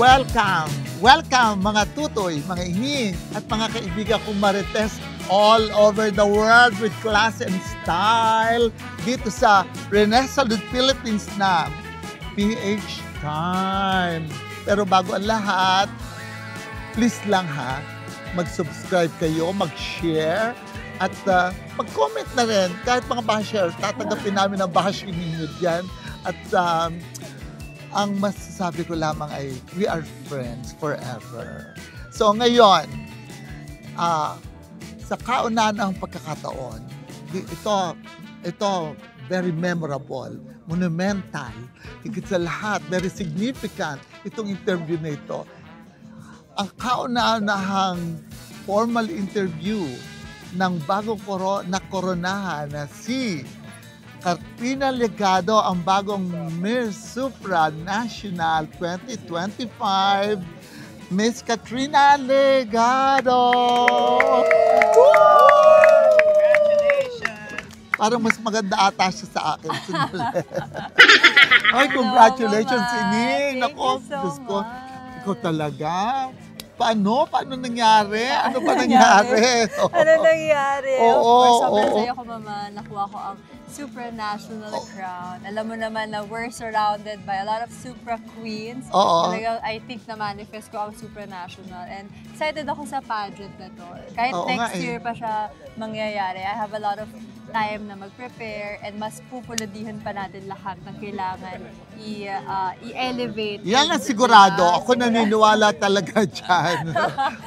Welcome! Welcome mga tutoy, mga ining, at mga kaibigan kong marites all over the world with class and style dito sa Renaissance Philippines na PH Time. Pero bago ang lahat, please lang ha, mag-subscribe kayo, mag-share, at mag-comment na rin. Kahit mga basher, tatanggapin namin ang bashing ninyo dyan. At ang masasabi ko lamang ay, we are friends forever. So ngayon, sa kauna-unahang pagkakataon, ito very memorable, monumental, higit sa lahat, very significant itong interview na ito. Ang kauna-unahang formal interview ng bagong koronahan na si Katrina Legado, ang bagong Miss Supranational 2025, Miss Katrina Legado! Congratulations! Parang mas maganda ata siya sa akin. Ay, congratulations, Ining! Nako, Diyos ko, ikaw talaga. Paano nangyari? Ano ba nangyari? Ano nangyari? Oo, sobrang saya ko, Mama. Nakuha ko ang supranational crown. Alam mo naman na we're surrounded by a lot of supra queens. Talagang, I think na-manifest ko ang supranational. And excited ako sa pageant na to. Kahit next year pa siya mangyayari, I have a lot of time na mag-prepare and mas pupuludihan pa natin lahat ng kailangan i-elevate. Yan ang sigurado. Ako naniniwala talaga dyan.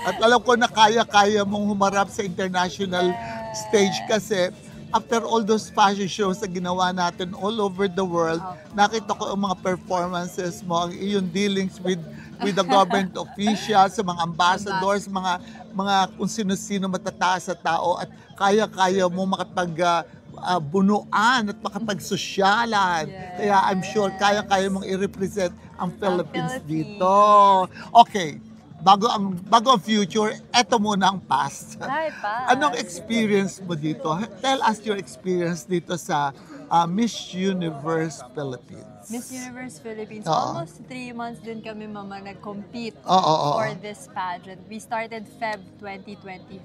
At alam ko na kaya-kaya mong humarap sa international stage kasi after all those fashion shows na ginawa natin all over the world, nakita ko ang mga performances mo, ang iyong dealings with the government officials, sa mga ambassadors, mga kung sino-sino matataas sa tao, at kaya-kaya mo bunuan at makapagsosyalan. Kaya I'm sure kaya-kaya mong i-represent ang Philippines dito. Okay. Bago ang future, eto muna ang past. Anong experience mo dito? Tell us your experience dito sa Miss Universe Philippines. Miss Universe Philippines. Almost 3 months din kami, Mama, nag-compete for this pageant. We started Feb 2024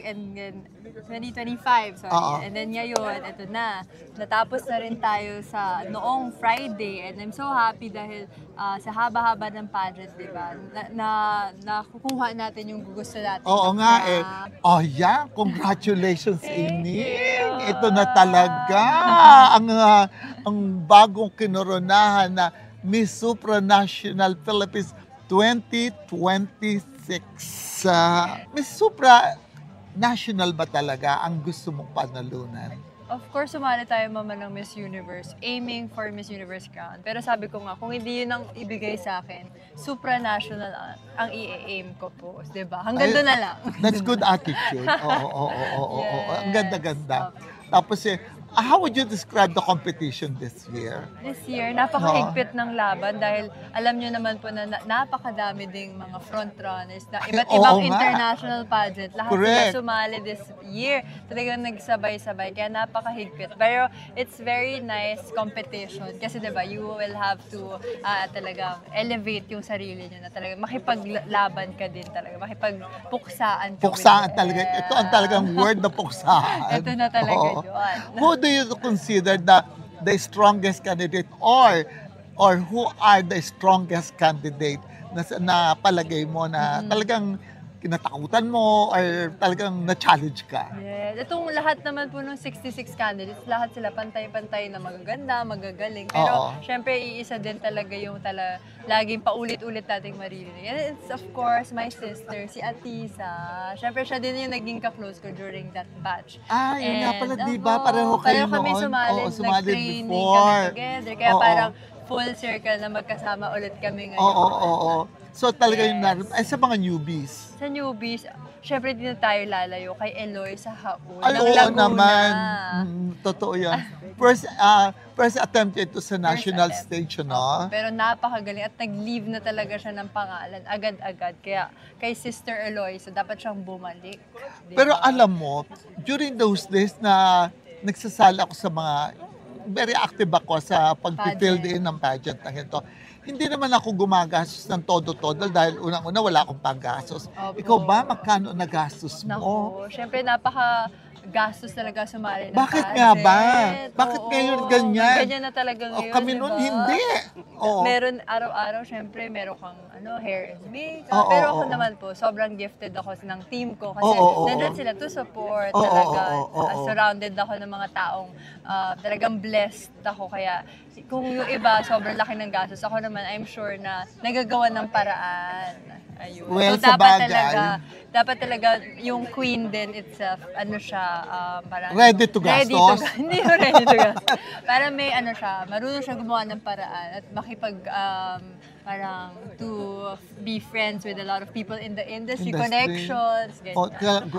and then 2025, sorry. And then ngayon, ito na. Natapos na rin tayo sa noong Friday, and I'm so happy dahil sa haba-haba ng pageant, di ba? Nakukuha natin yung gusto natin. Oo nga eh. Oh yeah, congratulations, Ining. Ito na talaga ang bagong kinoronahan na Miss Supranational Philippines 2026. Miss Supra National ba talaga ang gusto mong panalunan? Of course, sumali tayo, Mama, ng Miss Universe, aiming for Miss Universe crown. Pero sabi ko nga, kung hindi yun ang ibigay sa akin, supranational ang i-aim ko po, di ba? Hanggang doon na lang. That's good attitude. Oo. Ang ganda-ganda. Tapos how would you describe the competition this year? This year, napakahigpit ng laban dahil alam nyo naman po na napakadami ding mga frontrunners na iba't ibang international pageant. Lahat sila sumali this year. Talagang nagsabay-sabay, kaya napakahigpit. Pero it's very nice competition kasi diba, you will have to talagang elevate yung sarili nyo na talagang makipaglaban ka din talaga, makipagpuksaan ka. Puksaan talaga. Ito ang talagang word na puksaan. Ito na talaga yun. Who do you consider the strongest candidate or who are the strongest candidate na palagay mo na talagang kinatakutan mo or talagang na-challenge ka? Yes. Itong lahat naman po ng 66 candidates, lahat sila pantay-pantay na magaganda, magagaling. Pero syempre, iisa din talaga yung laging paulit-ulit nating maririnig. And it's of course my sister, si Atisa. Syempre, siya din yung naging ka-close ko during that batch. Yun nga pala, di ba? Pareho kayo noon. Kami sumali, nag-training kami together. Kaya parang full circle na magkasama ulit kami ngayon. Oo. So talaga yung sa mga newbies. Sa newbies, syempre din tayo lalayo kay Eloy sa Haon. Ay, oo naman. Totoo yan. First attempt ito sa national stage, no? Pero napakagaling at nag-leave na talaga siya ng pangalan agad-agad. Kaya kay Sister Eloy, so dapat siyang bumalik. Pero alam mo, during those days na nagsasala ako sa mga very active ako sa pag-fill in ng pageant ng ito. Hindi naman ako gumagastos ng todo-todo dahil unang-una wala akong panggastos. Ikaw ba, magkano nagastos mo? Naku, syempre napaka-gastos talaga sumali ng Bakit pageant. nga ba? Bakit ngayon ganyan? Ganyan na talaga ngayon, Kami noon diba? hindi. Oo. Meron araw-araw, syempre, meron kang hair and makeup. Oo, Pero ako oo. naman po, sobrang gifted ako ng team ko kasi Oo, nandun sila to support Oo, talaga. oo. Surrounded ako ng mga taong talagang blessed ako. Kaya kung yung iba, sobrang laki ng gastos, ako naman, I'm sure na nagagawa ng paraan. Ayun. Well, so, sa bagay. dapat talaga yung queen din itself, parang Ready to gastos? Hindi yung ready to gastos. Para may marunong siya gumawa ng paraan at parang to be friends with a lot of people in the industry. Connections, ganyan.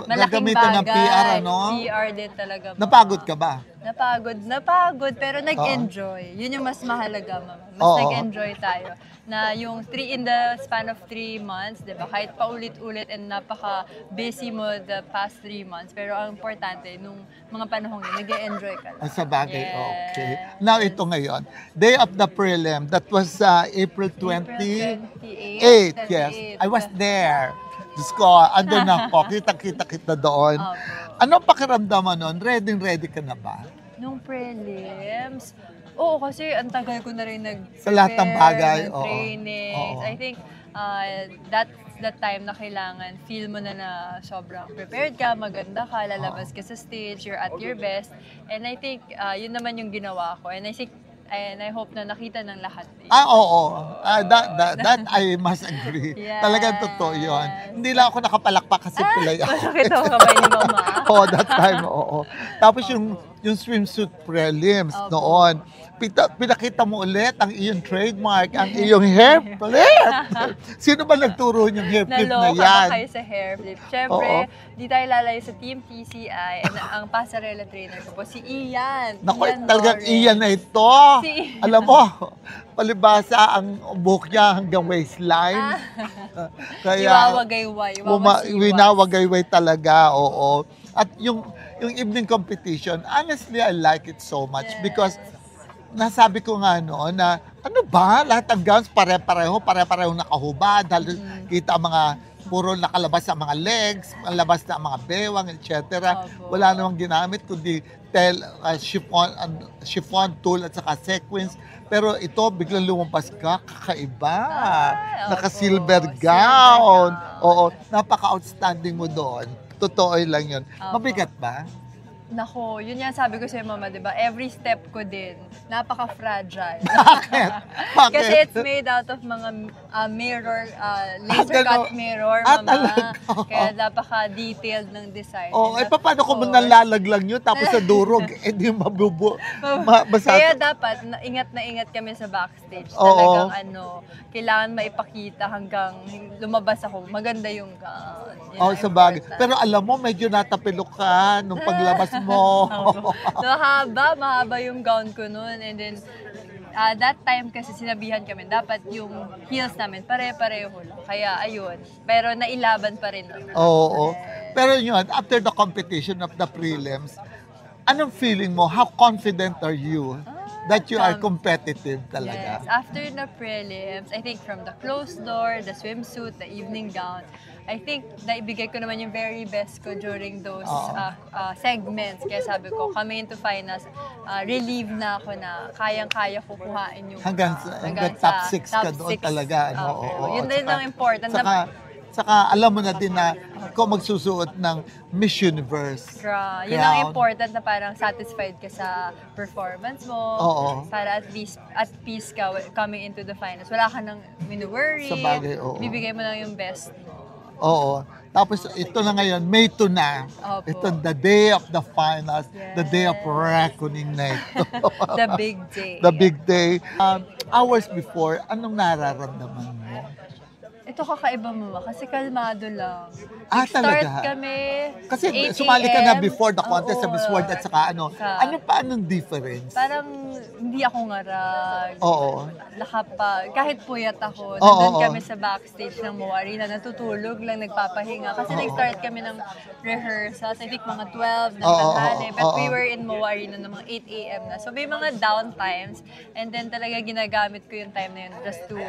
Malaking gagamitan ng bagay. PR, ano? PR din talaga. Napagod ka ba? Napagod, pero nag-enjoy. Yun yung mas mahalaga, mama. Mas nag-enjoy tayo. Na yung in the span of 3 months, di ba? Kahit paulit-ulit and napaka-busy mo the past 3 months. Pero ang importante, nung mga panahon yun, nag-enjoy ka lang. Sa bagay, Yes. okay. Now, ito ngayon. Day of the prelim, that was April 28. Yes. I was there. Diyos ko, andun ako. Kita-kita kita doon. Anong pakiramdam mo noon? Ready ka na ba? Nung prelims, oo, kasi ang tagal ko na rin Sa lahat ng bagay, ng oo. trainings. Oo. I think that's the time na kailangan, feel mo na sobrang prepared ka, maganda ka, lalabas ka sa stage, you're at your best. And I think yun naman yung ginawa ko. And I hope na nakita ng lahat. Oo. That I must agree. Yes. Talagang totoo yun. Hindi lang ako nakapalakpak kasi pilay ako. Masakit ako kamay ni mama. Oo, that time, oo. Tapos yung swimsuit prelims noon, pinakita mo ulit ang iyong trademark, ang iyong hair flip. Sino ba nagturo yung hair flip na Naloka yan? ba kayo sa hair flip? Siyempre, di tayo lalayo sa Team TCI and ang pasarela trainer ko po, si Ian. Naku, Ian talagang Loren. iyan na ito. Si- Alam mo, palibasa ang buhok niya hanggang waistline. Iwawagayway. Winawagayway talaga, oo. At yung evening competition, honestly, I like it so much because nasabi ko nga noon na ano ba, lahat ng gowns pare-pareho nakahubad, dahil kita mga puro nakalabas sa mga legs, malabas na mga bewang, etc. Wala namang ginamit kundi chiffon tool at saka sequins. Pero ito, biglang lumampas ka, kakaiba. Naka-silver gown. Oo, napaka-outstanding mo doon. Totoo lang yun. Mabigat ba? Nako, yun yan sabi ko sa'yo, mama, di ba? Every step ko din, napaka-fragile. Bakit? Kasi it's made out of mga mirror, laser cut mirror, mama. Talaga? Kaya napaka-detailed ng design. Oh, paano kung nalalaglang yun tapos sa durog, di Kaya dapat, ingat na ingat kami sa backstage. Talagang kailangan maipakita hanggang lumabas ako. Maganda yung gown. Sa bagay. Pero alam mo, medyo natapilok ka nung paglabas mo. Mahaba yung gown ko noon. And then, that time kasi sinabihan kami, dapat yung heels namin pare-pareho lang. Kaya ayun. Pero nailaban pa rin. Oo. Pero yun, after the competition of the prelims, anong feeling mo? How confident are you that you are competitive talaga? Yes. After the prelims, I think from the closed door, the swimsuit, the evening gown, I think naibigay ko naman yung very best ko during those segments. Kaya sabi ko, coming into finals, relieved na ako na kayang-kaya ko kuhain yung hanggang top 6 ka doon talaga. Yun din ang important. Saka alam mo na din na ikaw magsusuot ng Miss Universe. Yun ang important na parang satisfied ka sa performance mo. Para at least at peace ka coming into the finals. Wala ka nang worry. Sa bagay, Bibigay mo lang yung best mo. Oo. Tapos ito na ngayon, May 2 na. Ito, the day of the finals, the day of reckoning na ito. The big day. The big day. Hours before, anong nararamdaman mo? Ito kakaiba mo kasi kalmado lang. Talaga? Start kami Kasi 8 sumali ka na a.m. before the contest sa Oo. Miss World at saka ano pa anong difference? Parang hindi ako ngarag. Oo. Kahit puyat ako, Oo, nandun oo. kami sa backstage ng Moa Arena, natutulog lang, nagpapahinga. Kasi nag-start kami ng rehearsals, I think mga 12 ng tanghali. But we were in Moa Arena ng mga 8 a.m. na. So may mga down times. And then talaga ginagamit ko yung time na yun just to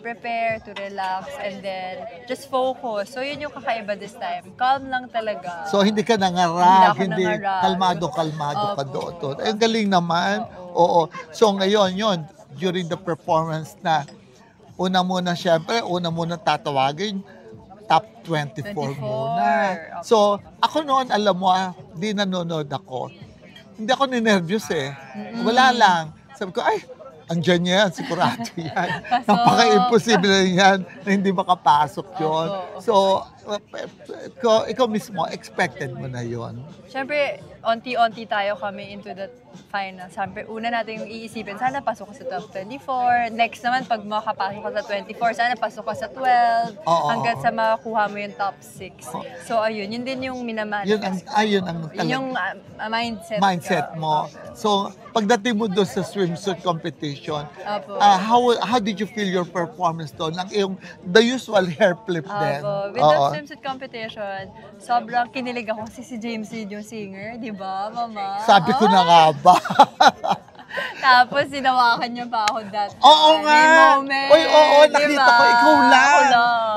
prepare, to relax, and then just focus. So yun yung kakaiba this time. Calm lang talaga. So hindi ka nangarag, Hindi ako nangarag. kalmado ka Opo. doon. Ay, ang galing naman. Oo. So ngayon, yon during the performance na una muna tatawagin top 24 muna. So ako noon, alam mo, di nanonood ako. Hindi ako ninervyos eh. Wala lang. Sabi ko, ay, andyan yan, sigurado yan. Napaka-imposible yan na hindi makapasok yun. So, ikaw mismo, expected mo na yon. Siyempre, onti-onti tayo kami into the final. Siyempre, una natin yung iisipin, sana pasok ka sa top 24. Next naman, pag makapasok ka sa 24, sana pasok ka sa 12. Hanggang sa makakuha mo yung top 6. So, ayun, yun din yung minamanifest. Yun ang yung mindset mo. So, pagdating mo doon sa swimsuit competition, Opo. how did you feel your performance doon? The usual hair flip din. With the swimsuit competition, sobrang kinilig ako kasi si James Reid yung singer, di ba, Mama? Sabi ko na nga ba? Tapos, sinawakan niya pa ako that time. Oo nga! May moment. Oy, oo, nakita ko. Ikaw lang.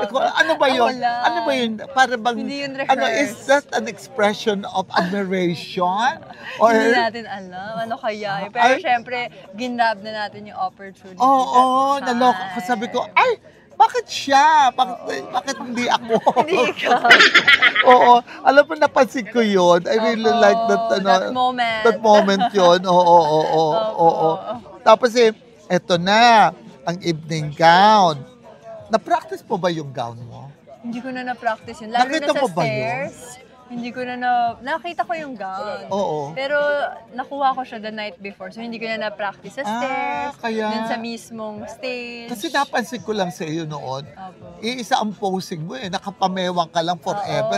Ako lang. Ano ba yun? Ako lang. Ano ba yun? Para bang, Hindi yun rehearsed. is that an expression of admiration? Or, Hindi natin alam. Ano kaya? Pero syempre, ginrab na natin yung opportunity. Oo, that time. naloko ko. Sabi ko, ay, bakit siya? Bakit hindi ako? Hindi ikaw. Oo, alam mo, napansin ko yun. I really like that, that moment. That moment yun. Oo. Tapos eto na, ang evening gown. Na-practice mo ba yung gown mo? Hindi ko na na-practice yun. Lalo Nakita na sa mo ba yun? stairs. Hindi ko na nakita ko yung gown. Oo. Pero nakuha ko siya the night before. So hindi ko na na-practice sa stairs. Kaya. Dun sa mismong stage. Kasi napansin ko lang sa iyo noon, Opo. iisa ang posing mo nakapamewang ka lang forever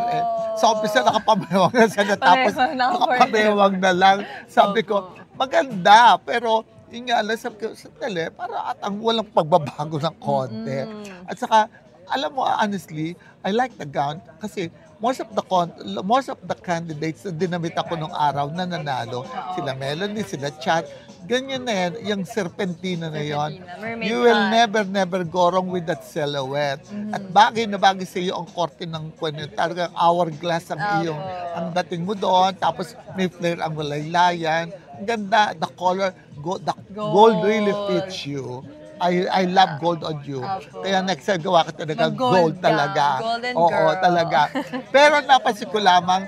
Sa umpisa nakapamewang na siya tapos nakapamewang na lang. Sabi ko, maganda, pero yun nga lang, sabi ko, sandali, para atang walang pagbabago ng konti. At saka, alam mo, honestly, I like the gown kasi most of the candidates na dinamit ako nung araw na nanalo, sila Melanie, sila Chat, ganyan na yan, yung serpentina na yon. You will never go wrong with that silhouette. At bagay na bagay sa iyo ang korte ng kwanyo. Talagang hourglass ang iyong, ang dating mo doon, tapos may flare ang walaylayan. Ang ganda, the color, gold really fits you. I love gold on you. Kaya next time gawa ka talaga gold talaga. Golden Oo, girl. talaga. Pero napansin ko lamang,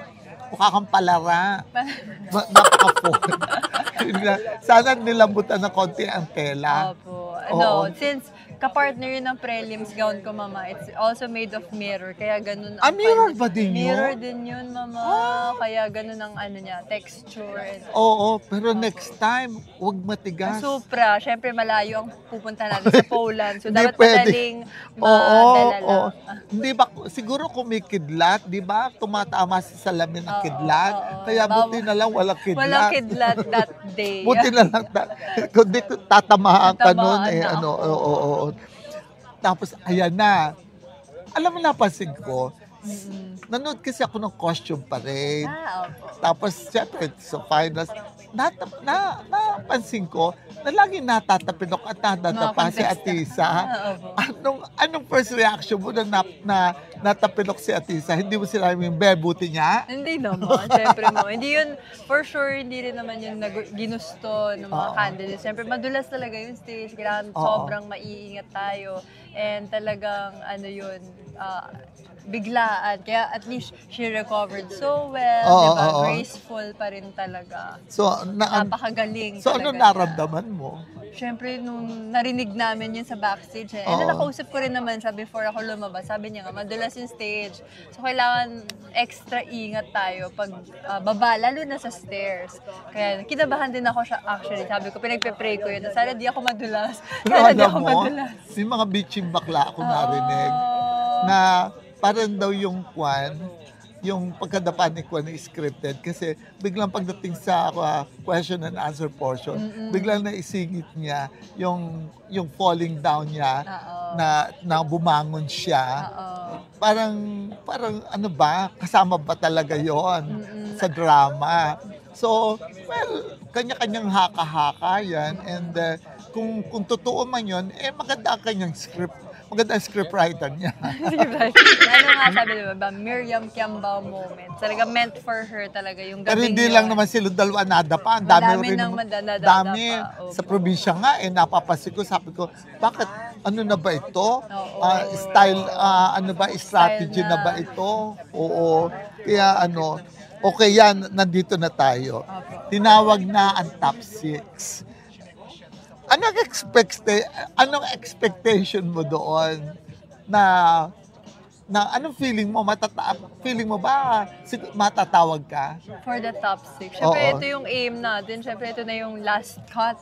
mukha kang palara. Napaka-phone. Sana nilambutan ng konti ang tela. Opo. Since kapartner yun ng prelims gown ko, Mama, it's also made of mirror. Kaya ganun. Mirror ba din yun? Mirror din yun, Mama. Kaya ganun ang niya, texture. Oo, pero next time, huwag matigas. Supra. Siyempre, malayo ang pupunta natin sa Poland. So, dapat pwede. madaling madala lang. Hindi ba, siguro kung may kidlat, di ba, tumatama sa salamin ang kidlat. Kaya buti na lang walang kidlat. Walang kidlat that day. Buti na lang, kundi tatamaan ka nun Tatamaan Tapos, ayan na. Alam mo, napansin ko, nanood kasi ako ng costume parade. Opo. Tapos, syempre, sa finals, napansin ko na lagi natatapinok at natatapa si Atisa. Anong first reaction mo na natapinok si Atisa? Hindi mo sinabing, buti niya? Hindi naman, syempre mo. Hindi yun, for sure, hindi rin naman yun ginusto ng mga candidates. Syempre, madulas talaga yung stage. Kailangan sobrang maiingat tayo. And talagang, biglaan. Kaya at least she recovered so well, diba? Graceful pa rin talaga. So, napakagaling so talaga. ano naramdaman mo? syempre, nung narinig namin yun sa backstage, and then nakausap ko rin naman siya before ako lumabas. Sabi niya nga, madulas yung stage. So, kailangan extra ingat tayo pag baba, lalo na sa stairs. Kaya, kinabahan din ako siya actually. Sabi ko, pinagpe-pray ko yun. Sana di ako madulas. Sana di ako madulas. May mga bitching bakla ako narinig na parang daw yung yung pagkadapa ni Kwan is scripted kasi biglang pagdating sa question and answer portion, biglang naisingit niya yung falling down niya na bumangon siya. Parang ano ba, kasama ba talaga yon sa drama? So, well, kanya-kanyang haka-haka yan and kung totoo man yun, maganda ang kanyang script. Maganda ang scriptwriter niya. Ano nga sabi, diba? Miriam Kiambao moment. Talaga meant for her talaga yung gabing. Pero hindi lang naman sila dalawa nadapa. Ang dami rin. Dami. Sa probinsya nga, napapansin ko. Sabi ko, bakit? Ano na ba ito? Style, ano ba? Strategy na ba ito? Oo. Kaya okay yan, nandito na tayo. Tinawag na ang top 6. Anong expectation mo doon na anong feeling mo? Feeling mo ba matatawag ka? For the top 6. Siyempre, ito yung aim natin. Siyempre, ito na yung last cut.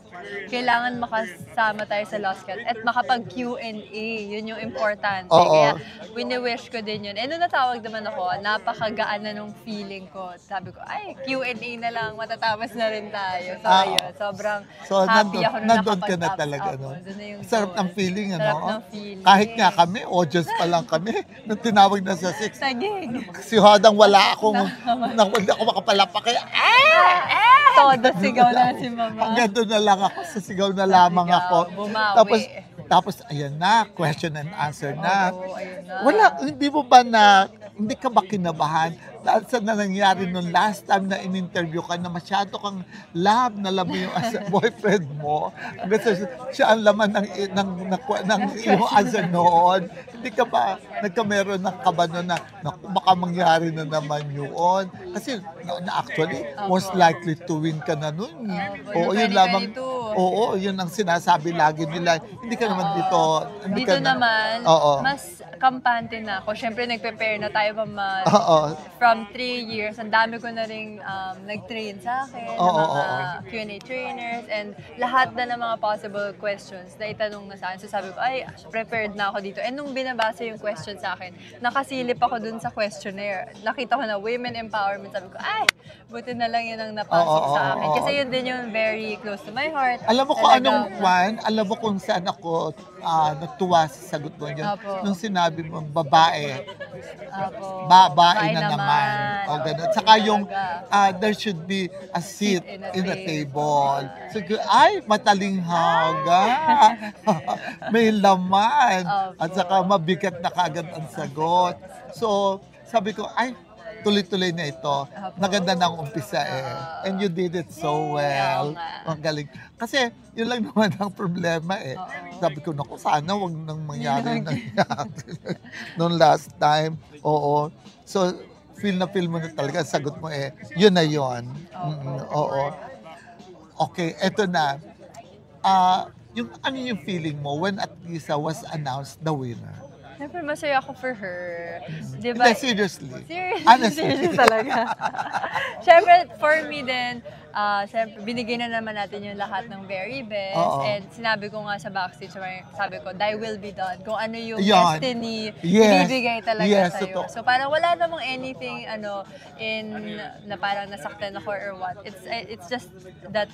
Kailangan makasama tayo sa last cut at makapag-Q&A. Yun yung importante. Kaya, wini-wish ko din yun. Nung natawag naman ako, napakagaan na nung feeling ko. Sabi ko, Q&A na lang. Matatapos na rin tayo. So, ayun. Sobrang happy ako nung nandun ka na talaga, Sarap ng feeling, Sarap ng feeling. Kahit nga kami, audience pa lang kami. Tinawag na sa 6. Saging. Si Hodang wala akong, hindi ako makapalapak. Kaya, Todo sigaw na si Mama. Hanggang doon na lang ako, sa sigaw na lamang ako. Bumawi. Tapos, ayan na, question and answer na. Ayun na. Wala, hindi ka ba kinabahan? Dahil sa nangyari nung last time na in-interview ka na masyado kang love mo yung boyfriend mo. Hanggang siya ang laman ng iyong answer noon. Hindi ka ba nagkameron ng kaba noon na baka mangyari na naman yun? Kasi actually, most likely to win ka na noon. Oo, yun lamang. Oo, yun ang sinasabi lagi nila. Hindi ka naman dito. Dito naman, mas kampante na ako. Siyempre, nagprepare na tayo from 3 years. Ang dami ko na rin nag-train sa akin, ng mga Q&A trainers, and lahat na ng mga possible questions na itanong na sa akin. So sabi ko, prepared na ako dito. And nung binabasa yung question sa akin, nakasilip ako dun sa questionnaire. Nakita ko na women empowerment. Sabi ko, buti na lang yun ang napasok sa akin. Kasi yun din yung very close to my heart. Alam mo alam mo kung saan ako natuwa sa sagot mo yun. Nung sinabi mo, babae. Babae na naman. O ganun. Saka yung, there should be a seat in the table. So, matalinghaga. May laman. At saka mabigat na kagad ang sagot. So, sabi ko, tuloy-tuloy na ito. Maganda ng umpisa And you did it so well. Ang galing. Kasi, yun lang naman ang problema Sabi ko, naku, sana wag nang mangyari noong last time. Oo. So, feel mo na talaga, sagot mo yun na yun. Okay, eto na. Yung feeling mo when Atisa was announced the winner? Siyempre, masaya ako for her. Diba? Seriously? Seriously talaga. Siyempre, for me din, siyempre, binigay na naman natin yung lahat ng very best. And sinabi ko nga sa backstage, sabi ko, thy will be done. Kung ano yung destiny, ibibigay talaga sa'yo. So parang wala namang anything, na parang nasaktan ako or what. It's just that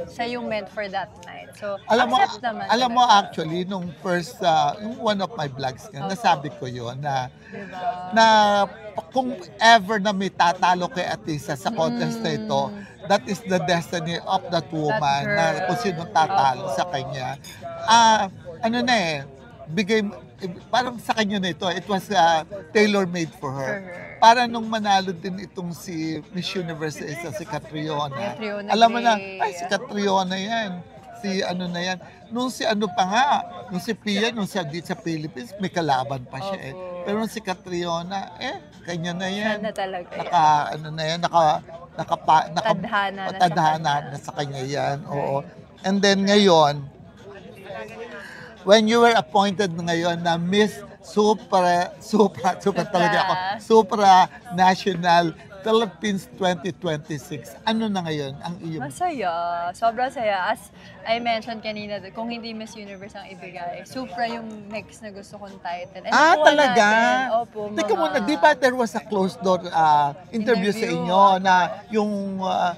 siya yung meant for that night. So, accept naman. Alam mo actually, nung first, one of my vlogs, nasabi ko yun na kung ever na may tatalo kay Atisa sa contest na ito, that is the destiny of that woman na kung sino tatalo sa kanya. Parang sa kanya na ito, it was tailor-made for her. Para nung manalo din itong si Miss Universe si Catriona. Alam mo na, si Catriona yan. Na yan. Nung si Pia, nung dito sa Philippines, may kalaban pa siya Pero nung si Catriona, kanya na yan. Sana talaga Tadhana na sa kanya yan. Oo. And then ngayon, when you were appointed ngayon na Miss Supra talaga ako, Supra National Philippines 2026. Ano na ngayon ang iyong? Masaya. Sobrang saya. As I mentioned kanina, kung hindi Miss Universe ang ibigay, Supra yung next na gusto kong title. And Talaga? natin, opo, Teka muna, di ba there was a closed door interview sa inyo na yung, mga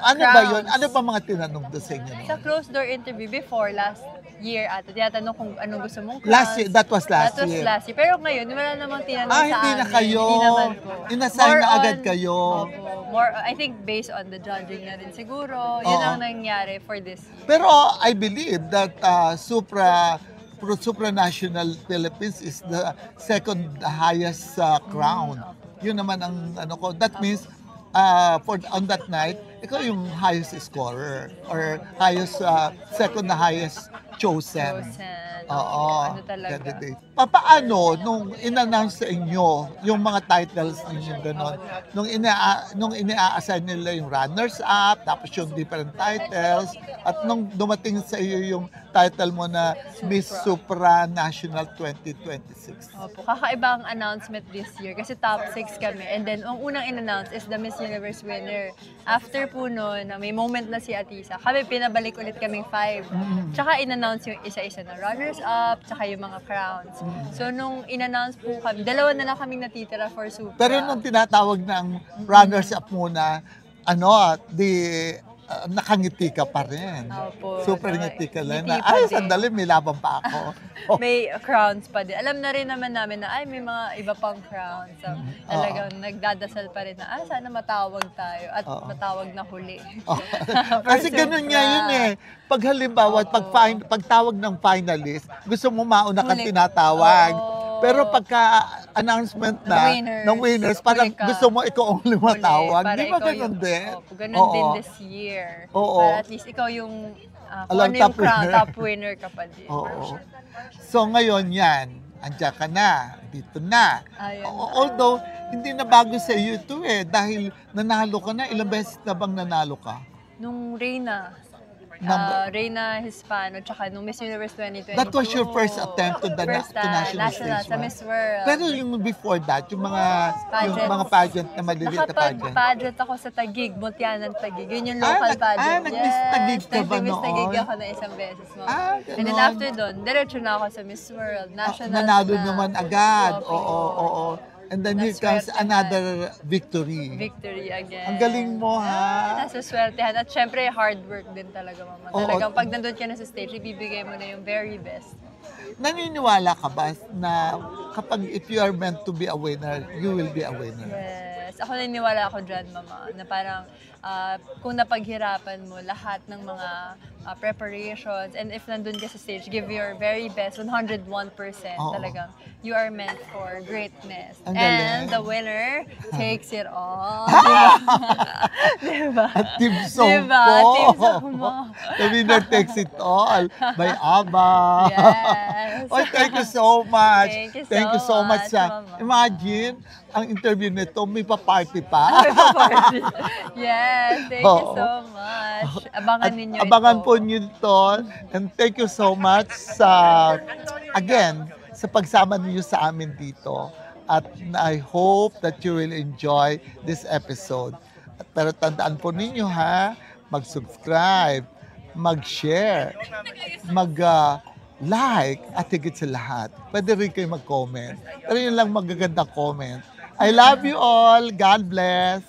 ano ba yun? crowns. Ano pa mga tinanong doon sa inyo? Sa closed door interview before, last year ata, tinatanong kung anong gusto mong crowns. Last year, that was last That was year. last year. Pero ngayon, wala namang tinanong sa Hindi na amin. kayo. Hindi naman po. Inassign More na agad on- kayo. Opo. More, I think based on the judging na rin siguro. Yun Oo. ang nangyari for this year. Pero I believe that Supranational Philippines is the second highest crown. Yun naman ang ano ko. That means on that night, ikaw yung highest scorer or highest second na highest chosen. Oo. Ano talaga. Candidate. Paano nung in-announce sa inyo yung mga titles ninyo gano'n? Nung ina-assign nila yung runners-up, tapos yung different titles, at nung dumating sa iyo yung title mo na Miss Supra National 2026. Opo, kakaiba ang announcement this year kasi top 6 kami. And then, ang unang in-announce is the Miss Universe winner. After po nun, na may moment na si Atisa, kami pinabalik ulit kaming 5. Tsaka in-announce yung isa-isa na runners-up, tsaka yung mga crowns. So, nung in-announce po kami, dalawa na lang kaming natitira for Supra. Pero nung tinatawag ng runners-up muna, nakangiti ka pa rin. Opo. Super ngiti ka lang. Ngiti Na, pa din. sandali, may laban pa ako. Oh. May crowns pa din. Alam na rin naman namin na, may mga iba pang crowns. So, talagang nagdadasal pa rin na, sana matawag tayo at matawag na huli. Kasi ganun nga yun eh. Pag halimbawa, pag tawag ng finalist, gusto mo mauna kang Huli. tinatawag. Oo. Pero pagka-announcement na ng winners, parang huli ka. gusto mo ikaw ang lumatawag. Para Di ba ikaw ganun yung- din? Opo, ganun din this year. Oo. Para at least ikaw yung, kung Alam, ano yung top winner. top winner ka pa din. Oo. So ngayon yan, andyan ka na, dito na. Ayun. Although, hindi na bago sa iyo ito eh. Dahil nanalo ka na, ilang beses na bang nanalo ka? Nung Reyna, Reyna Hispano, tsaka nung Miss Universe 2022. That was your first attempt to First, national stage, sa Miss World. Pero yung before that, yung mga pageant na maliliit na pageant. Nakapag-pageant ako sa Taguig, Multianan Taguig. Yun yung local pageant. nag-Miss Taguig ka ba Nag-Miss Taguig noon? ako na isang beses. Ganun. And then after doon, diretso na ako sa Miss World. National Nanalo na. naman agad. Opo. Oo. And then here comes Naswertehan. another victory. Victory again. Ang galing mo, ha? Nasa swertehan. At syempre, hard work din talaga, mama. Oo. Talagang pag nandun ka na sa stage, ibibigay mo na yung very best. Naniniwala ka ba na kapag if you are meant to be a winner, you will be a winner? Yes. Ako naniniwala ako dyan, mama, na parang kung napaghirapan mo lahat ng mga preparations and if nandun ka sa stage, give your very best, 101%. Oo. Talagang you are meant for greatness. Ang And galing. the winner takes it all. At Team Songpo. Diba? Team Songpo. The winner takes it all by ABBA. Yes. Oh, thank you so much. Thank you so much, Mama. Imagine, ang interview nito, may pa-party pa. Party. Yes, thank you Oo. so much. Abangan ninyo Abangan ito. po niyo ito. And thank you so much again, sa pagsama niyo sa amin dito. At I hope that you will enjoy this episode. Pero tandaan po ninyo ha, mag-subscribe, mag-share, mag-like, at higit sa lahat. Pwede rin kayo mag-comment. Pero yun lang magagandang comment. I love you all. God bless.